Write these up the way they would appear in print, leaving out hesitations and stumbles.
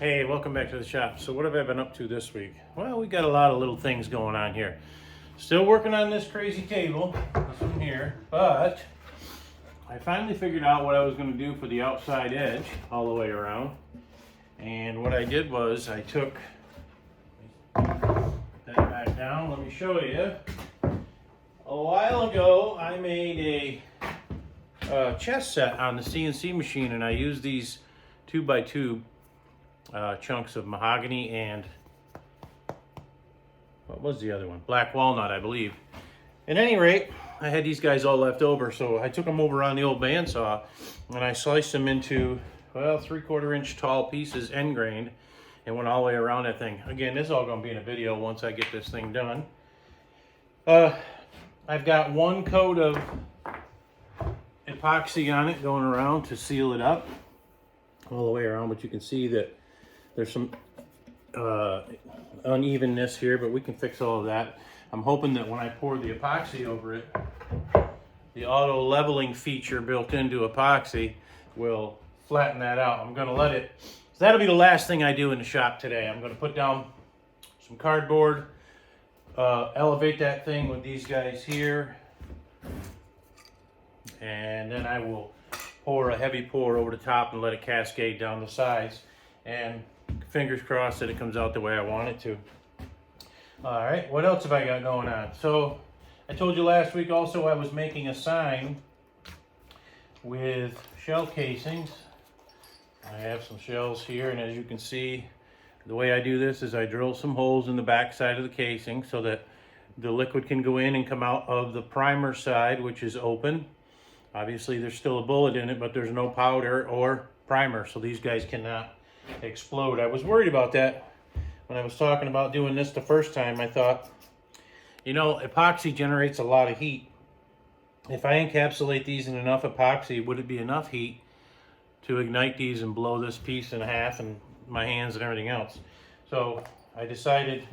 Hey, welcome back to the shop. So what have I been up to this week? Well, we got a lot of little things going on here. Still working on this crazy table, this one here, but I finally figured out what I was going to do for the outside edge all the way around. And what I did was I took that back down. Let me show you. A while ago, I made a chess set on the CNC machine, and I used these 2x2 chunks of mahogany and what was the other one? Black walnut, I believe. At any rate, I had these guys all left over, so I took them over on the old bandsaw and I sliced them into, well, 3/4 inch tall pieces, end grained, and went all the way around that thing. Again, this is all going to be in a video once I get this thing done. I've got one coat of epoxy on it going around to seal it up all the way around, but you can see that there's some unevenness here, but we can fix all of that. I'm hoping that when I pour the epoxy over it, the auto leveling feature built into epoxy will flatten that out. I'm going to let it, so that'll be the last thing I do in the shop today. I'm going to put down some cardboard, elevate that thing with these guys here, and then I will pour a heavy pour over the top and let it cascade down the sides, and fingers crossed that it comes out the way I want it to. All right, what else have I got going on? So I told you last week also I was making a sign with shell casings. I have some shells here, and as you can see, the way I do this is I drill some holes in the back side of the casing so that the liquid can go in and come out of the primer side, which is open. Obviously there's still a bullet in it, but there's no powder or primer, so these guys cannot explode. I was worried about that when I was talking about doing this the first time. I thought, you know, epoxy generates a lot of heat. If I encapsulate these in enough epoxy, would it be enough heat to ignite these and blow this piece in half and my hands and everything else? So I decided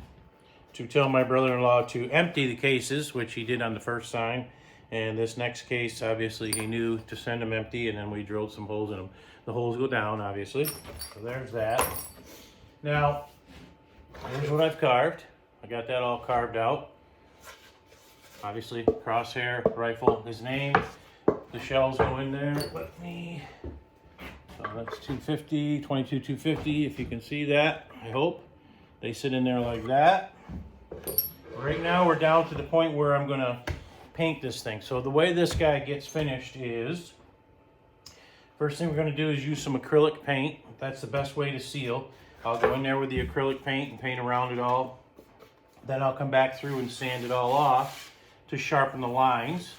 to tell my brother-in-law to empty the cases, which he did on the first sign. And this next case, obviously, he knew to send them empty, and then we drilled some holes in them. The holes go down, obviously. So there's that. Now, here's what I've carved. I got that all carved out. Obviously, crosshair, rifle, his name. The shells go in there. Let me... So that's 250, 22 250, if you can see that, I hope. They sit in there like that. Right now, we're down to the point where I'm going to paint this thing. So the way this guy gets finished is, first thing we're going to do is use some acrylic paint. That's the best way to seal. I'll go in there with the acrylic paint and paint around it all. Then I'll come back through and sand it all off to sharpen the lines.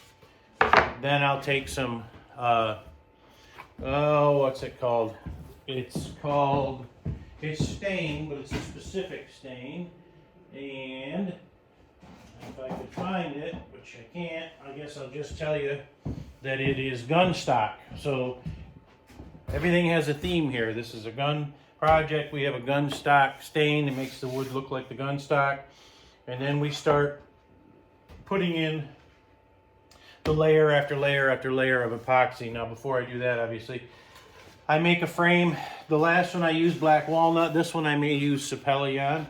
Then I'll take some, what's it called? It's stain, but it's a specific stain. And if I could find it, which I can't, I guess I'll just tell you that it is gun stock. So everything has a theme here. This is a gun project. We have a gun stock stain that makes the wood look like the gun stock. And then we start putting in the layer after layer after layer of epoxy. Now, before I do that, obviously, I make a frame. The last one I used black walnut. This one I may use Sapellion.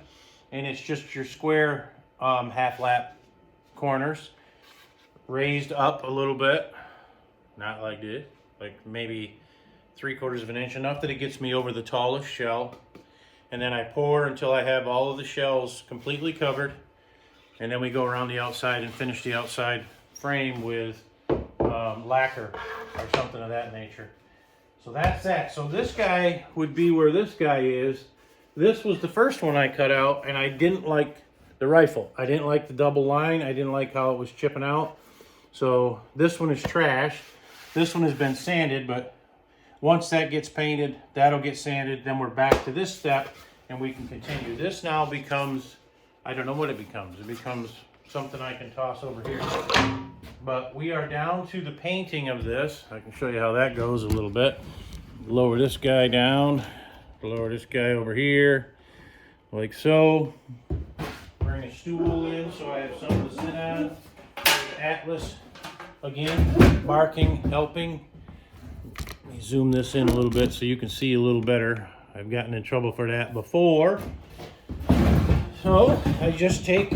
And it's just your square half lap corners raised up a little bit, not like this, like maybe 3/4 of an inch, enough that it gets me over the tallest shell. And then I pour until I have all of the shells completely covered, and then we go around the outside and finish the outside frame with lacquer or something of that nature. So that's that. So this guy would be where this guy is. This was the first one I cut out, and I didn't like the rifle. I didn't like the double line. I didn't like how it was chipping out. So this one is trash. This one has been sanded, but once that gets painted, that'll get sanded. Then we're back to this step, and we can continue. This now becomes, I don't know what it becomes. It becomes something I can toss over here. But we are down to the painting of this. I can show you how that goes a little bit. Lower this guy down. Lower this guy over here, like so. Bring a stool in so I have something to sit on. Atlas, again, barking, helping. Let me zoom this in a little bit so you can see a little better. I've gotten in trouble for that before. So I just take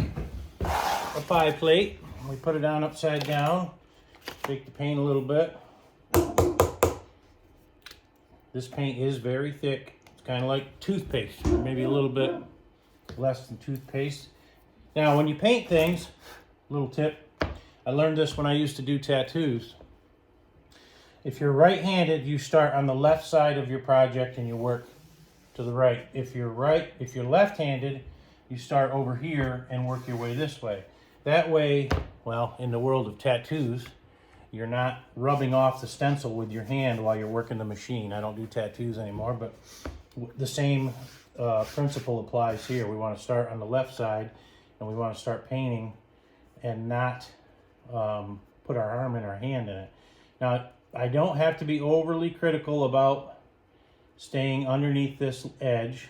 a pie plate, we put it on upside down, take the paint a little bit. This paint is very thick. It's kind of like toothpaste, maybe a little bit less than toothpaste. Now, when you paint things, little tip, I learned this when I used to do tattoos. If you're right-handed, you start on the left side of your project and you work to the right. If you're left-handed, you start over here and work your way this way. That way, well, in the world of tattoos, you're not rubbing off the stencil with your hand while you're working the machine. I don't do tattoos anymore, but the same principle applies here. We want to start on the left side and we want to start painting and not put our arm in our hand in it. Now, I don't have to be overly critical about staying underneath this edge.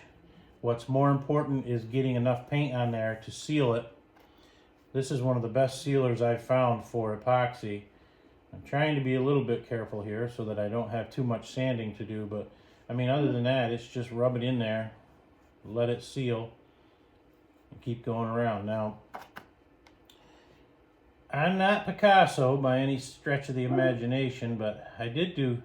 What's more important is getting enough paint on there to seal it. This is one of the best sealers I've found for epoxy. I'm trying to be a little bit careful here so that I don't have too much sanding to do, but I mean, other than that, it's just rub it in there, let it seal, and keep going around. Now, I'm not Picasso by any stretch of the imagination, but I did do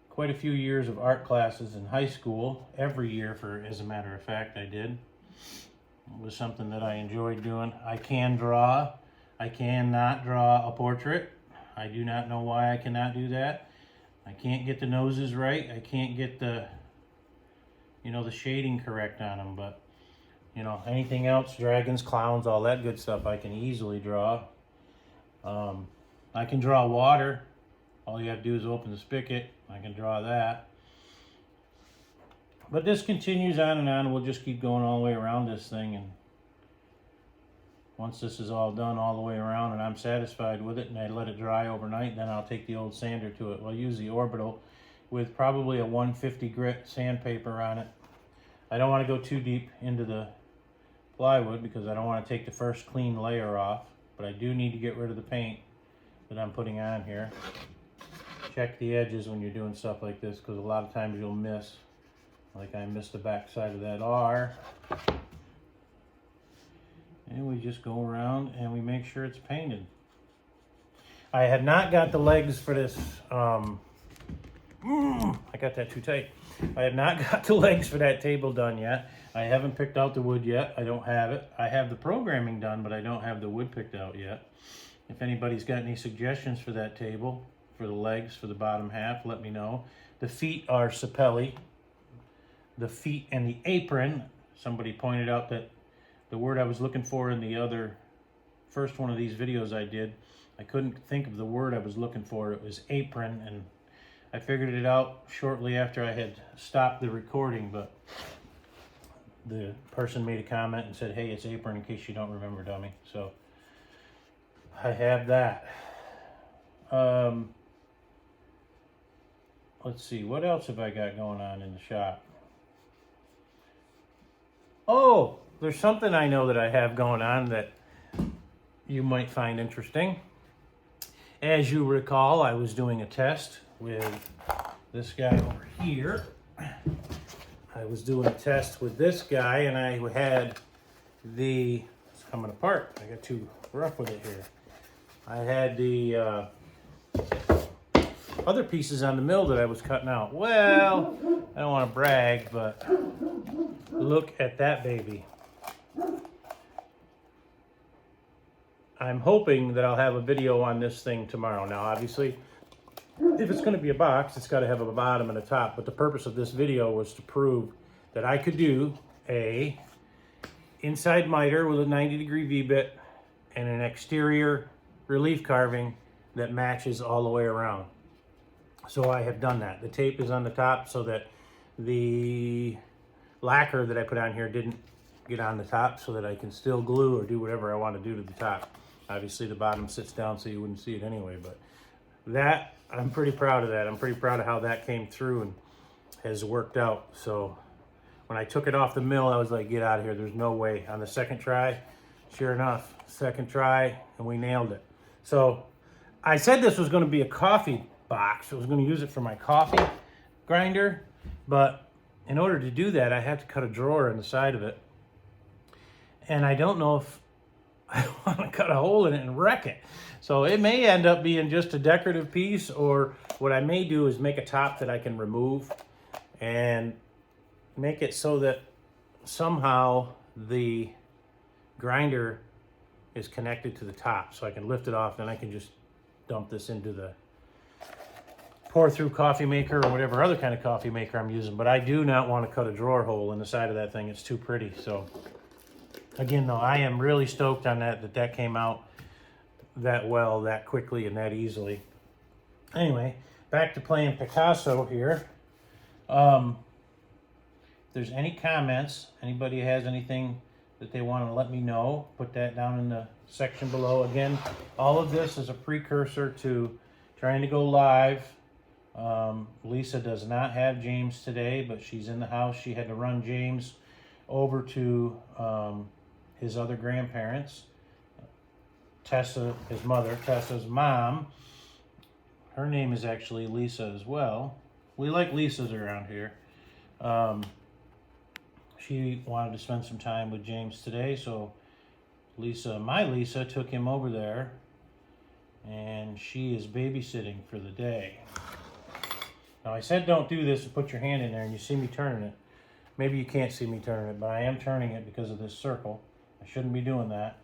quite a few years of art classes in high school, every year as a matter of fact, I did. It was something that I enjoyed doing. I can draw. I cannot draw a portrait. I do not know why I cannot do that. I can't get the noses right. I can't get the shading correct on them, but, anything else, dragons, clowns, all that good stuff, I can easily draw. I can draw water. All you have to do is open the spigot. I can draw that. But this continues on and on. We'll just keep going all the way around this thing, and once this is all done all the way around and I'm satisfied with it and I let it dry overnight, then I'll take the old sander to it. We'll use the Orbital with probably a 150 grit sandpaper on it. I don't want to go too deep into the plywood because I don't want to take the first clean layer off, but I do need to get rid of the paint that I'm putting on here. Check the edges when you're doing stuff like this, because a lot of times you'll miss. Like I missed the back side of that R. And we just go around and we make sure it's painted. I had not got the legs for this. I got that too tight. I have not got the legs for that table done yet. I haven't picked out the wood yet. I don't have it. I have the programming done, but I don't have the wood picked out yet. If anybody's got any suggestions for that table, for the legs, for the bottom half, let me know. The feet are sapelli. The feet and the apron, somebody pointed out that the word I was looking for in the first one of these videos I did, I couldn't think of the word I was looking for. It was apron, and I figured it out shortly after I had stopped the recording, but the person made a comment and said, hey, it's apron in case you don't remember, dummy. So I have that. Let's see, what else have I got going on in the shop? Oh, there's something I know that I have going on that you might find interesting. As you recall, I was doing a test with this guy over here. I was doing a test with this guy, and I had it's coming apart. I got too rough with it here. I had the other pieces on the mill that I was cutting out. Well, I don't want to brag, but look at that baby. I'm hoping that I'll have a video on this thing tomorrow. Now, obviously, if it's going to be a box, it's got to have a bottom and a top. But the purpose of this video was to prove that I could do a inside miter with a 90-degree V-bit and an exterior relief carving that matches all the way around. So I have done that. The tape is on the top so that the lacquer that I put on here didn't get on the top, so that I can still glue or do whatever I want to do to the top. Obviously the bottom sits down so you wouldn't see it anyway, but that, I'm pretty proud of that. I'm pretty proud of how that came through and has worked out. So when I took it off the mill, I was like, get out of here, there's no way. On the second try, sure enough, second try, and we nailed it. So I said this was going to be a coffee box. I was going to use it for my coffee grinder, but in order to do that, I have to cut a drawer in the side of it. And I don't know if I want to cut a hole in it and wreck it. So it may end up being just a decorative piece, or what I may do is make a top that I can remove and make it so that somehow the grinder is connected to the top, so I can lift it off and I can just dump this into the pour through coffee maker or whatever other kind of coffee maker I'm using. But I do not want to cut a drawer hole in the side of that thing. It's too pretty. So again, though, I am really stoked on that came out that well, that quickly, and that easily. Anyway, back to playing Picasso here. If there's any comments, anybody has anything that they want to let me know, put that down in the section below. Again, all of this is a precursor to trying to go live. Lisa does not have James today, but she's in the house. She had to run James over to his other grandparents. Tessa, his mother, Tessa's mom. Her name is actually Lisa as well. We like Lisas around here. She wanted to spend some time with James today, so my Lisa took him over there, and she is babysitting for the day. Now I said don't do this and put your hand in there and you see me turning it. Maybe you can't see me turning it, but I am turning it because of this circle. I shouldn't be doing that.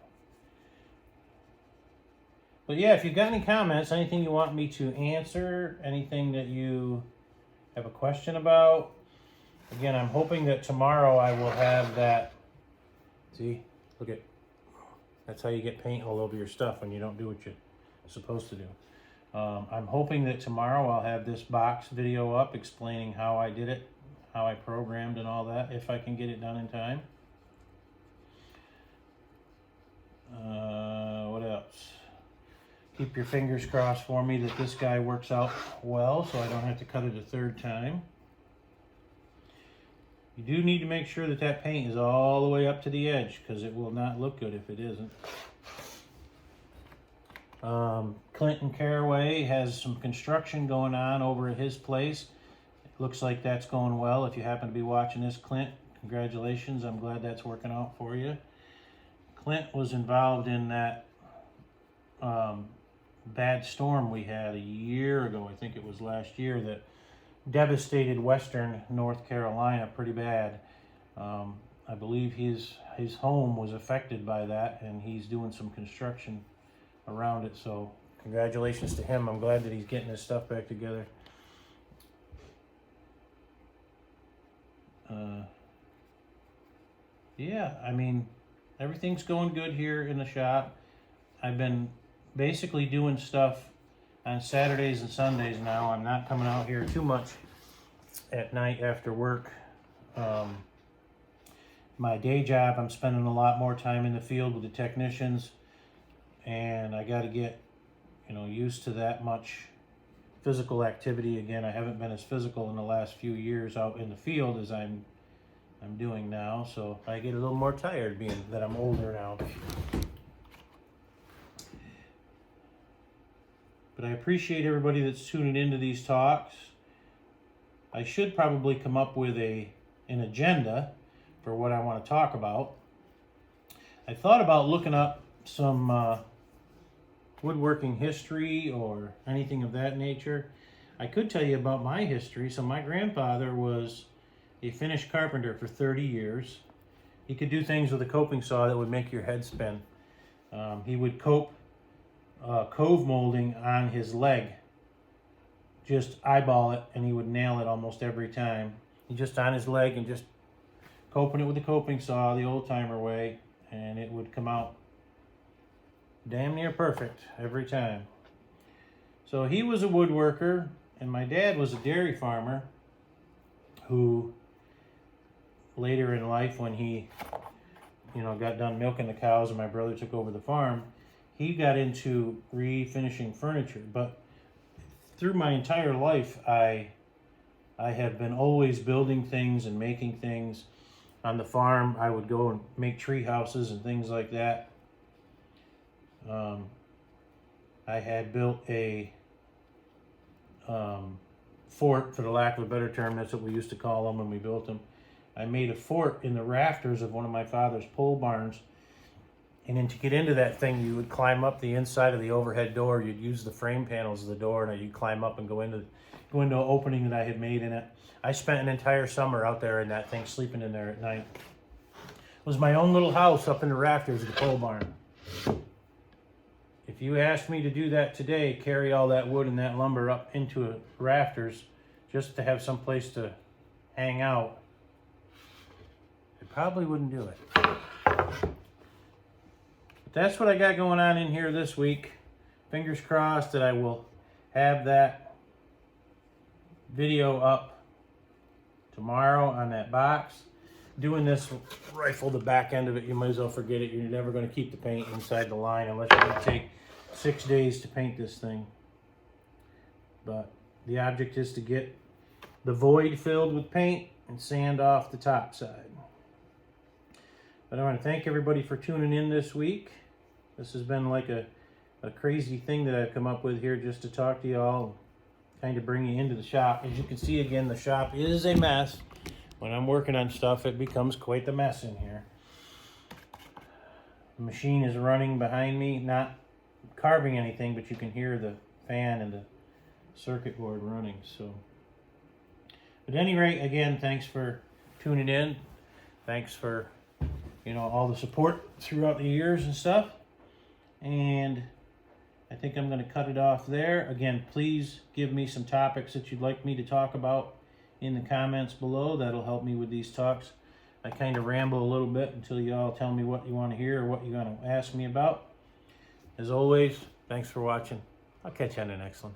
But yeah, if you've got any comments, anything you want me to answer, anything that you have a question about, again, I'm hoping that tomorrow I will have that. See, look at, that's how you get paint all over your stuff when you don't do what you're supposed to do. I'm hoping that tomorrow I'll have this box video up explaining how I did it, how I programmed and all that, if I can get it done in time. What else? Keep your fingers crossed for me that this guy works out well so I don't have to cut it a third time. You do need to make sure that that paint is all the way up to the edge, because it will not look good if it isn't. Clinton Caraway has some construction going on over at his place. It looks like that's going well. If you happen to be watching this, Clint, congratulations. I'm glad that's working out for you. Clint was involved in that bad storm we had a year ago. I think it was last year, that devastated western North Carolina pretty bad. I believe his home was affected by that, and he's doing some construction around it. So congratulations to him. I'm glad that he's getting his stuff back together. Yeah, I mean, everything's going good here in the shop. I've been basically doing stuff on Saturdays and Sundays now. I'm not coming out here too much at night after work. My day job, I'm spending a lot more time in the field with the technicians, and I got to get, used to that much physical activity again. I haven't been as physical in the last few years out in the field as I'm doing now, so I get a little more tired being that I'm older now. But I appreciate everybody that's tuning into these talks. I should probably come up with an agenda for what I want to talk about. I thought about looking up some woodworking history or anything of that nature. I could tell you about my history. So my grandfather was a finished carpenter for 30 years. He could do things with a coping saw that would make your head spin. He would cope cove molding on his leg. Just eyeball it, and he would nail it almost every time. He just on his leg and just coping it with a coping saw, the old timer way, and it would come out damn near perfect every time. So he was a woodworker, and my dad was a dairy farmer who later in life, when he got done milking the cows and my brother took over the farm, he got into refinishing furniture. But through my entire life, I have been always building things and making things. On the farm, I would go and make tree houses and things like that. I had built a fort, for the lack of a better term. That's what we used to call them when we built them. I made a fort in the rafters of one of my father's pole barns. And then to get into that thing, you would climb up the inside of the overhead door. You'd use the frame panels of the door, and you'd climb up and go into an opening that I had made in it. I spent an entire summer out there in that thing, sleeping in there at night. It was my own little house up in the rafters of the pole barn. If you asked me to do that today, carry all that wood and that lumber up into rafters just to have some place to hang out, I probably wouldn't do it. But that's what I got going on in here this week. Fingers crossed that I will have that video up tomorrow on that box. Doing this rifle, the back end of it, you might as well forget it. You're never going to keep the paint inside the line unless you're going to take 6 days to paint this thing. But the object is to get the void filled with paint and sand off the top side. But I want to thank everybody for tuning in this week. This has been like a crazy thing that I've come up with here just to talk to y'all, kind of bring you into the shop. As you can see, again, the shop is a mess. When I'm working on stuff, it becomes quite the mess in here. The machine is running behind me, not carving anything, but you can hear the fan and the circuit board running. So, at any rate, again, thanks for tuning in. Thanks for, all the support throughout the years and stuff. And I think I'm going to cut it off there. Again, please give me some topics that you'd like me to talk about in the comments below. That'll help me with these talks. I kind of ramble a little bit until you all tell me what you want to hear or what you're going to ask me about. As always, thanks for watching. I'll catch you on the next one.